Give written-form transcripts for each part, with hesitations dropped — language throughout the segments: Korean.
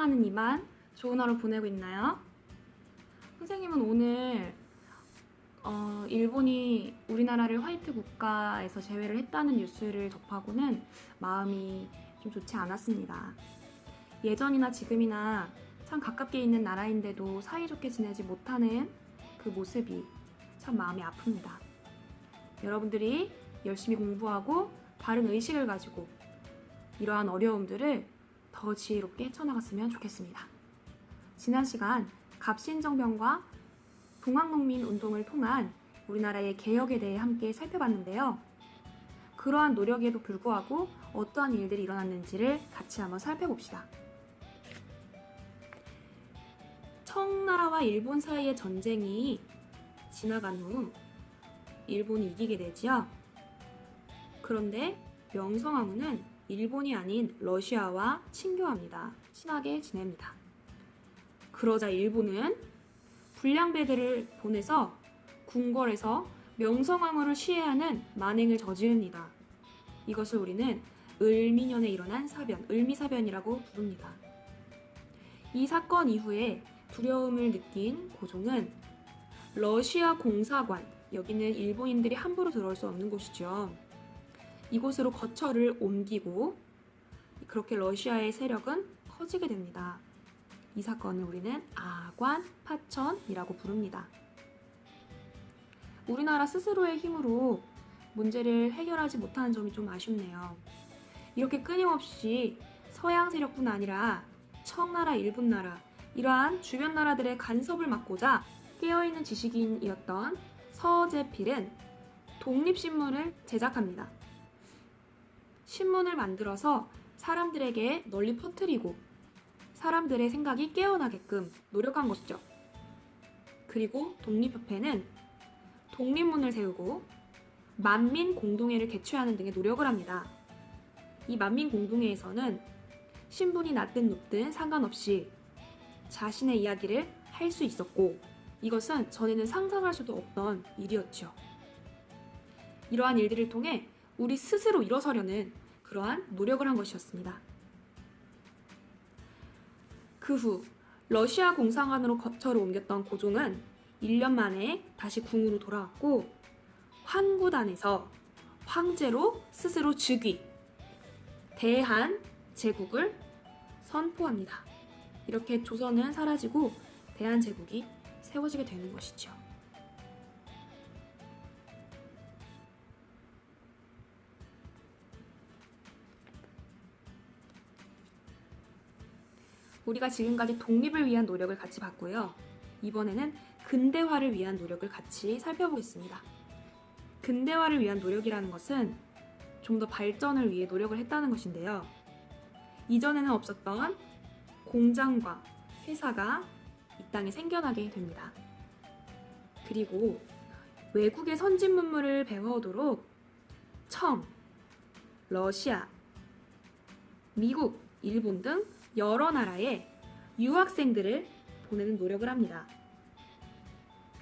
사랑하는 이만, 좋은 하루 보내고 있나요? 선생님은 오늘 일본이 우리나라를 화이트 국가에서 제외를 했다는 뉴스를 접하고는 마음이 좀 좋지 않았습니다. 예전이나 지금이나 참 가깝게 있는 나라인데도 사이좋게 지내지 못하는 그 모습이 참 마음이 아픕니다. 여러분들이 열심히 공부하고 바른 의식을 가지고 이러한 어려움들을 더 지혜롭게 헤쳐나갔으면 좋겠습니다. 지난 시간 갑신정변과 동학농민 운동을 통한 우리나라의 개혁에 대해 함께 살펴봤는데요. 그러한 노력에도 불구하고 어떠한 일들이 일어났는지를 같이 한번 살펴봅시다. 청나라와 일본 사이의 전쟁이 지나간 후 일본이 이기게 되지요. 그런데 명성황후는 일본이 아닌 러시아와 친교합니다. 친하게 지냅니다. 그러자 일본은 불량배들을 보내서 궁궐에서 명성황후를 시해하는 만행을 저지릅니다. 이것을 우리는 을미년에 일어난 사변, 을미사변이라고 부릅니다. 이 사건 이후에 두려움을 느낀 고종은 러시아 공사관, 여기는 일본인들이 함부로 들어올 수 없는 곳이죠. 이곳으로 거처를 옮기고 그렇게 러시아의 세력은 커지게 됩니다. 이 사건을 우리는 아관 파천이라고 부릅니다. 우리나라 스스로의 힘으로 문제를 해결하지 못하는 점이 좀 아쉽네요. 이렇게 끊임없이 서양 세력뿐 아니라 청나라, 일본나라 이러한 주변 나라들의 간섭을 막고자 깨어있는 지식인이었던 서재필은 독립신문을 제작합니다. 신문을 만들어서 사람들에게 널리 퍼뜨리고 사람들의 생각이 깨어나게끔 노력한 것이죠. 그리고 독립협회는 독립문을 세우고 만민공동회를 개최하는 등의 노력을 합니다. 이 만민공동회에서는 신분이 낮든 높든 상관없이 자신의 이야기를 할 수 있었고 이것은 전에는 상상할 수도 없던 일이었죠. 이러한 일들을 통해 우리 스스로 일어서려는 그러한 노력을 한 것이었습니다. 그 후 러시아 공사관으로 거처를 옮겼던 고종은 1년 만에 다시 궁으로 돌아왔고 환구단에서 황제로 스스로 즉위, 대한 제국을 선포합니다. 이렇게 조선은 사라지고 대한 제국이 세워지게 되는 것이죠. 우리가 지금까지 독립을 위한 노력을 같이 봤고요. 이번에는 근대화를 위한 노력을 같이 살펴보겠습니다. 근대화를 위한 노력이라는 것은 좀 더 발전을 위해 노력을 했다는 것인데요. 이전에는 없었던 공장과 회사가 이 땅에 생겨나게 됩니다. 그리고 외국의 선진 문물을 배워오도록 청, 러시아, 미국, 일본 등 여러 나라에 유학생들을 보내는 노력을 합니다.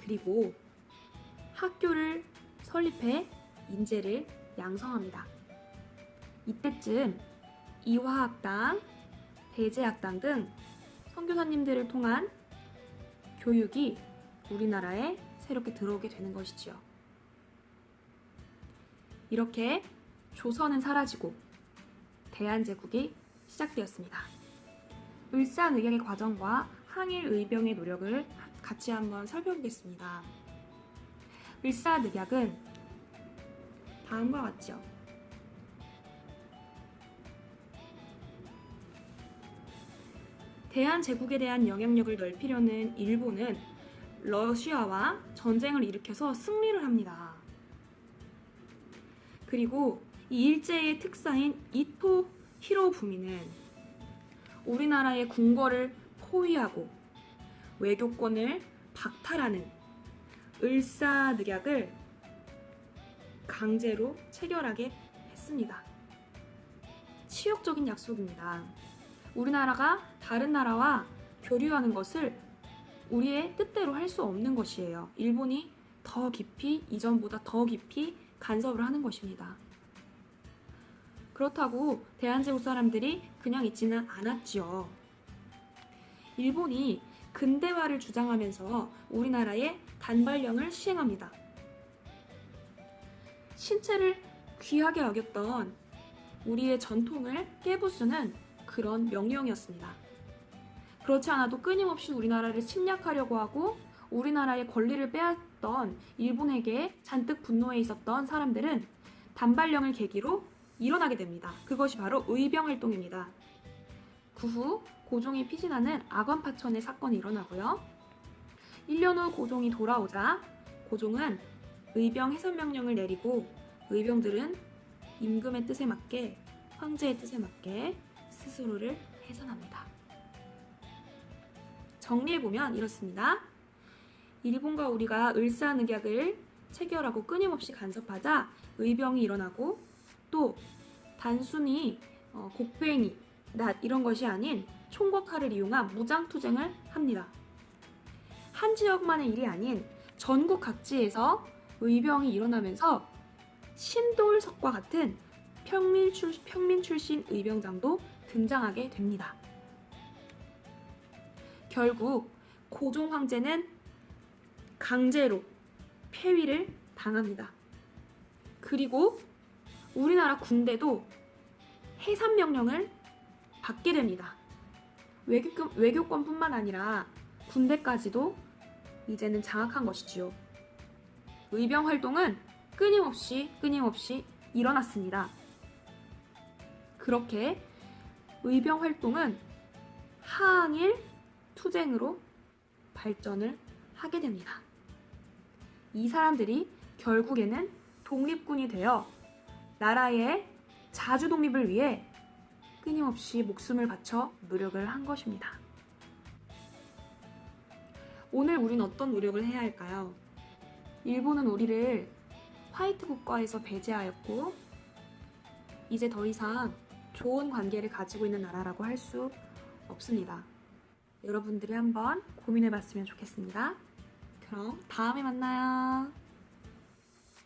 그리고 학교를 설립해 인재를 양성합니다. 이때쯤 이화학당, 대제학당 등 선교사님들을 통한 교육이 우리나라에 새롭게 들어오게 되는 것이지요. 이렇게 조선은 사라지고 대한제국이 시작되었습니다. 을사늑약의 과정과 항일의병의 노력을 같이 한번 살펴보겠습니다. 을사늑약은 다음과 같죠. 대한제국에 대한 영향력을 넓히려는 일본은 러시아와 전쟁을 일으켜서 승리를 합니다. 그리고 이 일제의 특사인 이토 히로부미는 우리나라의 궁궐을 포위하고 외교권을 박탈하는 을사늑약을 강제로 체결하게 했습니다. 치욕적인 약속입니다. 우리나라가 다른 나라와 교류하는 것을 우리의 뜻대로 할 수 없는 것이에요. 일본이 더 깊이, 이전보다 더 깊이 간섭을 하는 것입니다. 그렇다고 대한제국 사람들이 그냥 있지는 않았지요. 일본이 근대화를 주장하면서 우리나라에 단발령을 시행합니다. 신체를 귀하게 여겼던 우리의 전통을 깨부수는 그런 명령이었습니다. 그렇지 않아도 끊임없이 우리나라를 침략하려고 하고 우리나라의 권리를 빼앗던 일본에게 잔뜩 분노해 있었던 사람들은 단발령을 계기로 일어나게 됩니다. 그것이 바로 의병활동입니다. 그 후 고종이 피신하는 악원파천의 사건이 일어나고요. 1년 후 고종이 돌아오자 고종은 의병 해산명령을 내리고 의병들은 임금의 뜻에 맞게, 황제의 뜻에 맞게 스스로를 해산합니다. 정리해보면 이렇습니다. 일본과 우리가 을사늑약을 체결하고 끊임없이 간섭하자 의병이 일어나고, 또 단순히 곡괭이, 낫 이런 것이 아닌 총과 칼을 이용한 무장투쟁을 합니다. 한 지역만의 일이 아닌 전국 각지에서 의병이 일어나면서 신돌석과 같은 평민 출신 의병장도 등장하게 됩니다. 결국 고종 황제는 강제로 폐위를 당합니다. 그리고 우리나라 군대도 해산명령을 받게 됩니다. 외교권뿐만 아니라 군대까지도 이제는 장악한 것이지요. 의병 활동은 끊임없이 일어났습니다. 그렇게 의병 활동은 항일 투쟁으로 발전을 하게 됩니다. 이 사람들이 결국에는 독립군이 되어 나라의 자주 독립을 위해 끊임없이 목숨을 바쳐 노력을 한 것입니다. 오늘 우린 어떤 노력을 해야 할까요? 일본은 우리를 화이트 국가에서 배제하였고 이제 더 이상 좋은 관계를 가지고 있는 나라라고 할 수 없습니다. 여러분들이 한번 고민해 봤으면 좋겠습니다. 그럼 다음에 만나요.